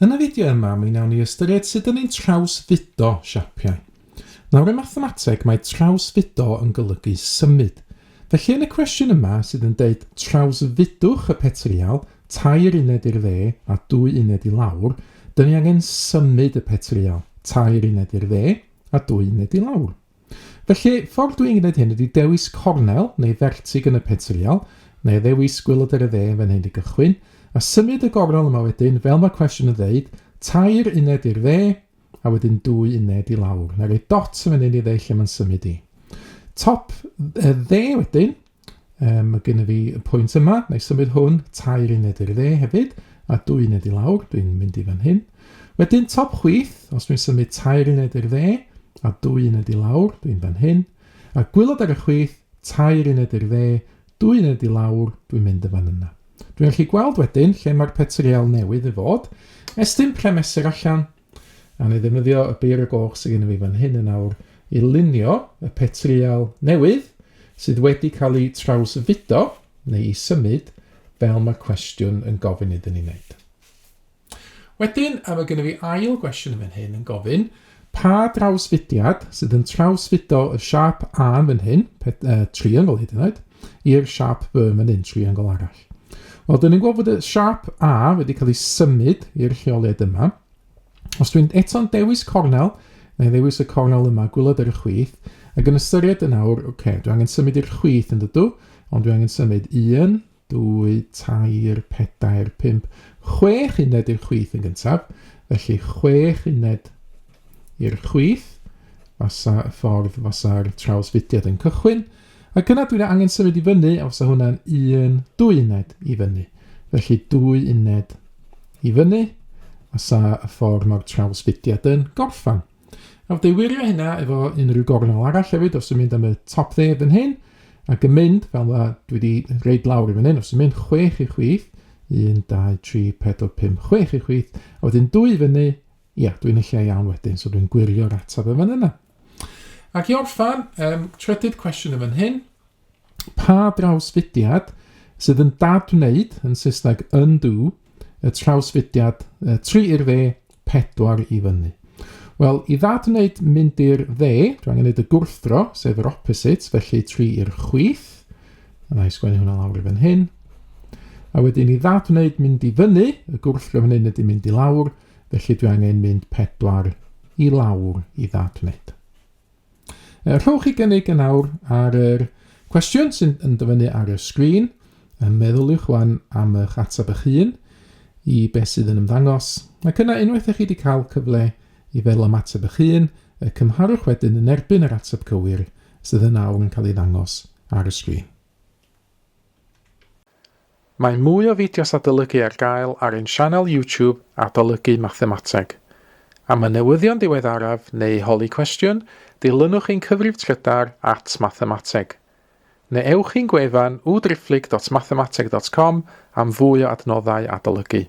Yn y fideo yma, mi wnawn ni ystyried sut yn ein trawsfudo siapiau. Nawr, yn mathemateg, mae trawsfudo yn golygu symud. Felly yn y cwestiwn yma sydd yn deud trawsfudwch y petrial, 2 uned i'r dde a 2 uned i lawr, dyn ni angen symud y petrial, 2 uned i'r dde a 2 uned i lawr. Felly, ffordd dwi'n gwneud hyn ydy dewis cornel neu fertig yn y petrial, neu ddewis gwylod ar y dde fan hyn i gychwyn, a symud y gornel yma wedyn, fel mae'r cwestiwn yn dweud, 2 uned i'r dde, a wedyn 2 uned i lawr. Na roi dot yn fan hyn i dde lle mae'n symud i. Top dde wedyn, mae gen i fi y pwynt yma, neu symud hwn, 2 uned i'r dde hefyd, a 2 uned i lawr, dwi'n mynd i fan hyn. Wedyn top chwith, os dwi'n symud 2 uned i'r dde, a 2 uned i lawr, dwi'n fan hyn. A gwylod ar y chwith, 2 uned i'r dde, 2 uned i lawr, dwi'n mynd y fan yna. Dwi'n gallu gweld wedyn lle mae'r petrial newydd i fod. Estyn premesur allan, a ni ddefnyddio y beir y goch sydd gen i fi fan hyn yn awr i lunio y petrial newydd sydd wedi cael ei trawsfudo, neu i symud, fel mae'r cwestiwn yn gofyn iddyn ni wneud. Wedyn, mae gen i fi ail gwestiwn yn fan hyn yn gofyn, pa drawsfudiad sydd yn trawsfudo y siap A yn fan hyn, triongl hyd yn oed, i'r siap B yn hyn, triongl arall. Wel, dyn ni'n gweld fod y siap A wedi cael ei symud i'r lleoliad yma. Os dwi'n eto'n dewis cornel, neu ddewis y cornel yma, gwylod ar y chwith, ac yn ystyried yn awr, dwi'n angen symud i'r chwith yn dydw, ond dwi'n angen symud 1, 2, 3, 4, 5, 6 uned i'r chwith yn gyntaf, felly 6 uned i'r chwith, fasa y ffordd fasa'r trawsfudiad yn cychwyn, ac yna dwi'n angen symud i fyny, a fasa hwnna'n 1, 2 uned i fyny. Felly 2 uned i fyny, fasa y ffordd mae'r trawsfudiad yn gorffan. A wrth ei wirio hynna efo unrhyw gornel arall hefyd, os yw'n mynd am y top dde fan hyn, ac yn mynd, fel dwi wedi reid lawr i fan hyn, os yw'n mynd 6 i chwith, 1, 2, 3, 4, 5, 6 i chwith, a wedyn 2 i fyny, dwi'n y lle iawn wedyn, so dwi'n gwirio'r ateb yn yna. Ac i orffan, trydydd cwestiwn yn fan hyn, pa drawsfudiad sydd yn dadwneud, yn Saesneg undo, y trawsfudiad 3 i'r dde, 4 i fyny. Wel, i dadwneud mynd i'r dde, dwi'n angen gwneud y gwrthro, sef yr opposite, felly 3 i'r chwith. Yna i sgwennu hwnna lawr i fan hyn. A wedyn i dadwneud mynd i fyny, y gwrthro fan hyn ydy mynd i lawr, felly dwi'n angen mynd 4 i lawr i dadwneud. Rhowch chi gynnig yn awr ar yr cwestiwn sy'n dyfynu ar y sgrin. Meddylwch wan am eich ateb eich hun i beth sydd yn ymddangos. Ac yna unwaith chi wedi cael cyfle i feddwl am ateb eich hun, cymharwch wedyn yn erbyn yr ateb cywir sydd yn awr yn cael ei ddangos ar y sgrin. Mae mwy o fideos adolygu ar gael ar ein sianel YouTube Adolygu Mathemateg. Am y newyddion diweddaraf neu holi cwestiwn, dilynwch ein cyfrif trydar @mathemateg. Neu ewch i'n gwefan www.mathemateg.com am fwy o adnoddau adolygu.